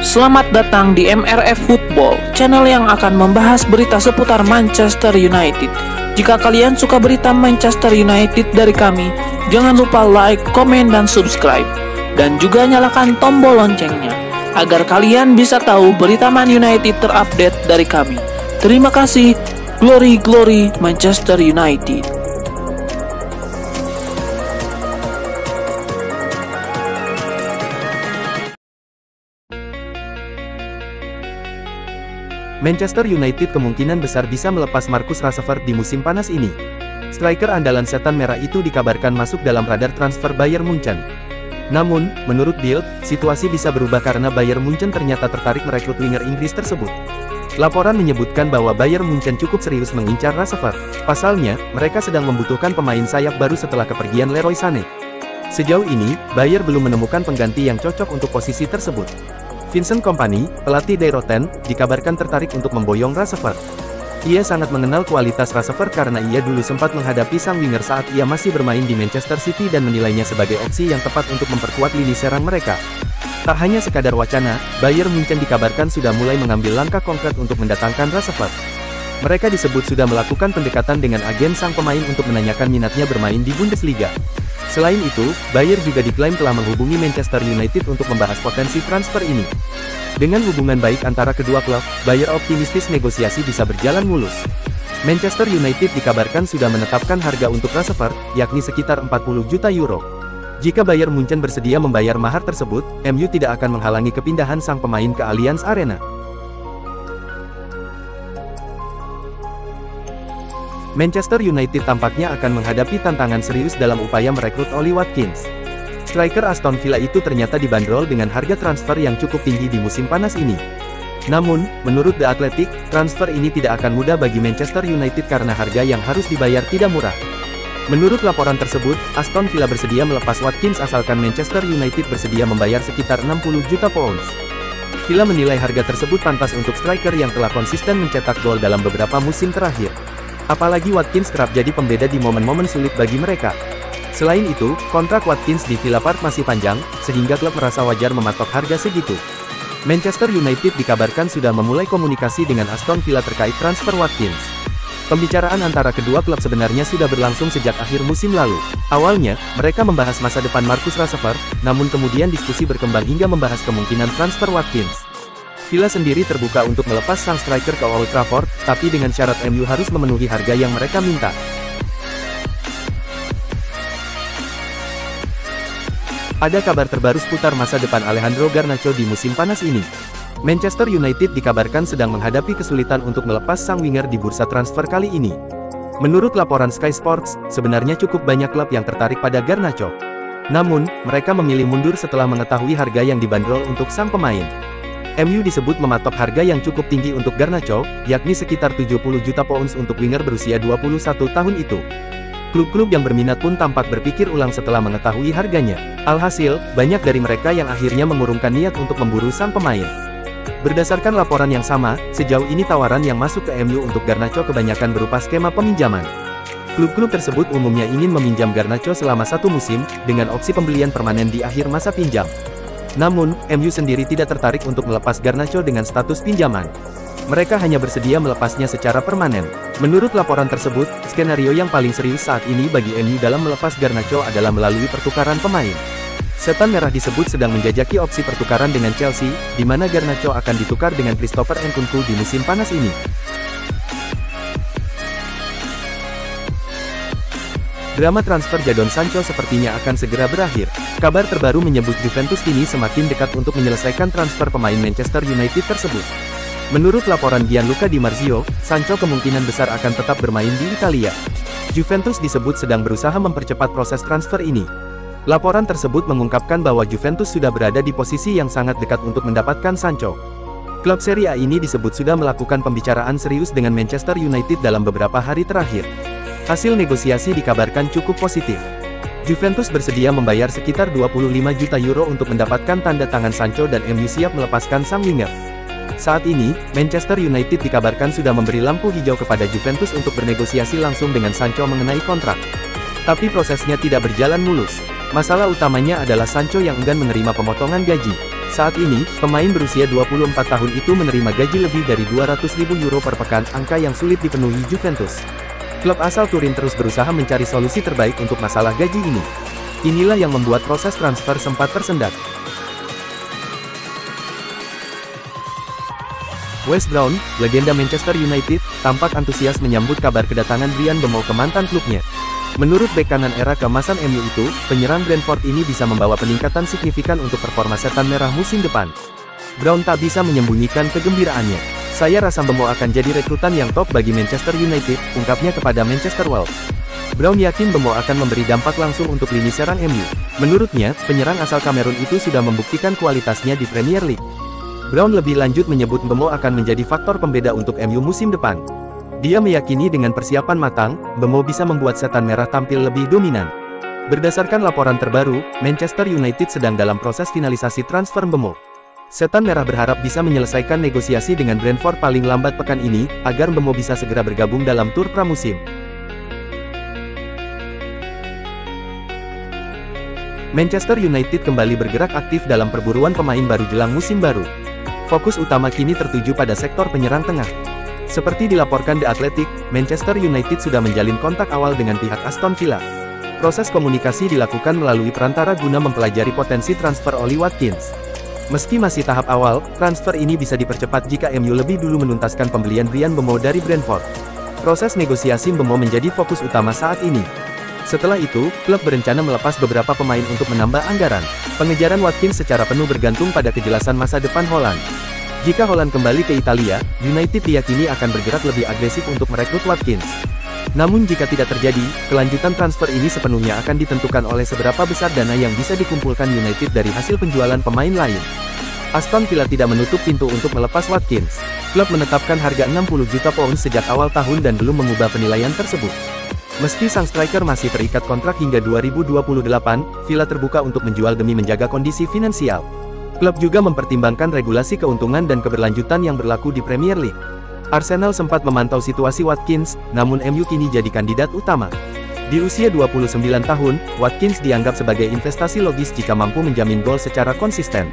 Selamat datang di MRF Football, channel yang akan membahas berita seputar Manchester United. Jika kalian suka berita Manchester United dari kami, jangan lupa like, komen, dan subscribe. Dan juga nyalakan tombol loncengnya, agar kalian bisa tahu berita Man United terupdate dari kami. Terima kasih, Glory Glory Manchester United. Manchester United kemungkinan besar bisa melepas Marcus Rashford di musim panas ini. Striker andalan setan merah itu dikabarkan masuk dalam radar transfer Bayern Munchen. Namun, menurut Bild, situasi bisa berubah karena Bayern Munchen ternyata tertarik merekrut winger Inggris tersebut. Laporan menyebutkan bahwa Bayern Munchen cukup serius mengincar Rashford. Pasalnya, mereka sedang membutuhkan pemain sayap baru setelah kepergian Leroy Sané. Sejauh ini, Bayern belum menemukan pengganti yang cocok untuk posisi tersebut. Vincent Kompany, pelatih De Roten, dikabarkan tertarik untuk memboyong Rashford. Ia sangat mengenal kualitas Rashford karena ia dulu sempat menghadapi sang winger saat ia masih bermain di Manchester City dan menilainya sebagai opsi yang tepat untuk memperkuat lini serang mereka. Tak hanya sekadar wacana, Bayern Munchen dikabarkan sudah mulai mengambil langkah konkret untuk mendatangkan Rashford. Mereka disebut sudah melakukan pendekatan dengan agen sang pemain untuk menanyakan minatnya bermain di Bundesliga. Selain itu, Bayern juga diklaim telah menghubungi Manchester United untuk membahas potensi transfer ini. Dengan hubungan baik antara kedua klub, Bayern optimistis negosiasi bisa berjalan mulus. Manchester United dikabarkan sudah menetapkan harga untuk Rashford, yakni sekitar 40 juta euro. Jika Bayern Munchen bersedia membayar mahar tersebut, MU tidak akan menghalangi kepindahan sang pemain ke Allianz Arena. Manchester United tampaknya akan menghadapi tantangan serius dalam upaya merekrut Ollie Watkins. Striker Aston Villa itu ternyata dibanderol dengan harga transfer yang cukup tinggi di musim panas ini. Namun, menurut The Athletic, transfer ini tidak akan mudah bagi Manchester United karena harga yang harus dibayar tidak murah. Menurut laporan tersebut, Aston Villa bersedia melepas Watkins asalkan Manchester United bersedia membayar sekitar 60 juta pounds. Villa menilai harga tersebut pantas untuk striker yang telah konsisten mencetak gol dalam beberapa musim terakhir. Apalagi Watkins kerap jadi pembeda di momen-momen sulit bagi mereka. Selain itu, kontrak Watkins di Villa Park masih panjang, sehingga klub merasa wajar mematok harga segitu. Manchester United dikabarkan sudah memulai komunikasi dengan Aston Villa terkait transfer Watkins. Pembicaraan antara kedua klub sebenarnya sudah berlangsung sejak akhir musim lalu. Awalnya, mereka membahas masa depan Marcus Rashford, namun kemudian diskusi berkembang hingga membahas kemungkinan transfer Watkins. Villa sendiri terbuka untuk melepas sang striker ke Old Trafford, tapi dengan syarat MU harus memenuhi harga yang mereka minta. Ada kabar terbaru seputar masa depan Alejandro Garnacho di musim panas ini. Manchester United dikabarkan sedang menghadapi kesulitan untuk melepas sang winger di bursa transfer kali ini. Menurut laporan Sky Sports, sebenarnya cukup banyak klub yang tertarik pada Garnacho. Namun, mereka memilih mundur setelah mengetahui harga yang dibanderol untuk sang pemain. MU disebut mematok harga yang cukup tinggi untuk Garnacho, yakni sekitar 70 juta pounds untuk winger berusia 21 tahun itu. Klub-klub yang berminat pun tampak berpikir ulang setelah mengetahui harganya. Alhasil, banyak dari mereka yang akhirnya mengurungkan niat untuk memburu sang pemain. Berdasarkan laporan yang sama, sejauh ini tawaran yang masuk ke MU untuk Garnacho kebanyakan berupa skema peminjaman. Klub-klub tersebut umumnya ingin meminjam Garnacho selama satu musim, dengan opsi pembelian permanen di akhir masa pinjam. Namun, MU sendiri tidak tertarik untuk melepas Garnacho dengan status pinjaman. Mereka hanya bersedia melepasnya secara permanen. Menurut laporan tersebut, skenario yang paling serius saat ini bagi MU dalam melepas Garnacho adalah melalui pertukaran pemain. Setan Merah disebut sedang menjajaki opsi pertukaran dengan Chelsea, di mana Garnacho akan ditukar dengan Christopher Nkunku di musim panas ini. Drama transfer Jadon Sancho sepertinya akan segera berakhir. Kabar terbaru menyebut Juventus kini semakin dekat untuk menyelesaikan transfer pemain Manchester United tersebut. Menurut laporan Gianluca Di Marzio, Sancho kemungkinan besar akan tetap bermain di Italia. Juventus disebut sedang berusaha mempercepat proses transfer ini. Laporan tersebut mengungkapkan bahwa Juventus sudah berada di posisi yang sangat dekat untuk mendapatkan Sancho. Klub Serie A ini disebut sudah melakukan pembicaraan serius dengan Manchester United dalam beberapa hari terakhir. Hasil negosiasi dikabarkan cukup positif. Juventus bersedia membayar sekitar 25 juta euro untuk mendapatkan tanda tangan Sancho dan MU siap melepaskan sang winger. Saat ini, Manchester United dikabarkan sudah memberi lampu hijau kepada Juventus untuk bernegosiasi langsung dengan Sancho mengenai kontrak. Tapi prosesnya tidak berjalan mulus. Masalah utamanya adalah Sancho yang enggan menerima pemotongan gaji. Saat ini, pemain berusia 24 tahun itu menerima gaji lebih dari 200.000 euro per pekan, angka yang sulit dipenuhi Juventus. Klub asal Turin terus berusaha mencari solusi terbaik untuk masalah gaji ini. Inilah yang membuat proses transfer sempat tersendat. Wes Brown, legenda Manchester United, tampak antusias menyambut kabar kedatangan Bryan Mbeumo ke mantan klubnya. Menurut bek kanan era keemasan MU itu, penyerang Brentford ini bisa membawa peningkatan signifikan untuk performa setan merah musim depan. Brown tak bisa menyembunyikan kegembiraannya. "Saya rasa Mbeumo akan jadi rekrutan yang top bagi Manchester United," ungkapnya kepada Manchester World. Brown yakin Mbeumo akan memberi dampak langsung untuk lini serang MU. Menurutnya, penyerang asal Kamerun itu sudah membuktikan kualitasnya di Premier League. Brown lebih lanjut menyebut Mbeumo akan menjadi faktor pembeda untuk MU musim depan. Dia meyakini dengan persiapan matang, Mbeumo bisa membuat setan merah tampil lebih dominan. Berdasarkan laporan terbaru, Manchester United sedang dalam proses finalisasi transfer Mbeumo. Setan merah berharap bisa menyelesaikan negosiasi dengan Brentford paling lambat pekan ini, agar Mbeumo bisa segera bergabung dalam tur pramusim. Manchester United kembali bergerak aktif dalam perburuan pemain baru jelang musim baru. Fokus utama kini tertuju pada sektor penyerang tengah. Seperti dilaporkan The Athletic, Manchester United sudah menjalin kontak awal dengan pihak Aston Villa. Proses komunikasi dilakukan melalui perantara guna mempelajari potensi transfer Ollie Watkins. Meski masih tahap awal, transfer ini bisa dipercepat jika MU lebih dulu menuntaskan pembelian Bryan Mbeumo dari Brentford. Proses negosiasi Mbeumo menjadi fokus utama saat ini. Setelah itu, klub berencana melepas beberapa pemain untuk menambah anggaran. Pengejaran Watkins secara penuh bergantung pada kejelasan masa depan Holland. Jika Holland kembali ke Italia, United diyakini akan bergerak lebih agresif untuk merekrut Watkins. Namun jika tidak terjadi, kelanjutan transfer ini sepenuhnya akan ditentukan oleh seberapa besar dana yang bisa dikumpulkan United dari hasil penjualan pemain lain. Aston Villa tidak menutup pintu untuk melepas Watkins. Klub menetapkan harga 60 juta pound sejak awal tahun dan belum mengubah penilaian tersebut. Meski sang striker masih terikat kontrak hingga 2028, Villa terbuka untuk menjual demi menjaga kondisi finansial. Klub juga mempertimbangkan regulasi keuntungan dan keberlanjutan yang berlaku di Premier League. Arsenal sempat memantau situasi Watkins, namun MU kini jadi kandidat utama. Di usia 29 tahun, Watkins dianggap sebagai investasi logis jika mampu menjamin gol secara konsisten.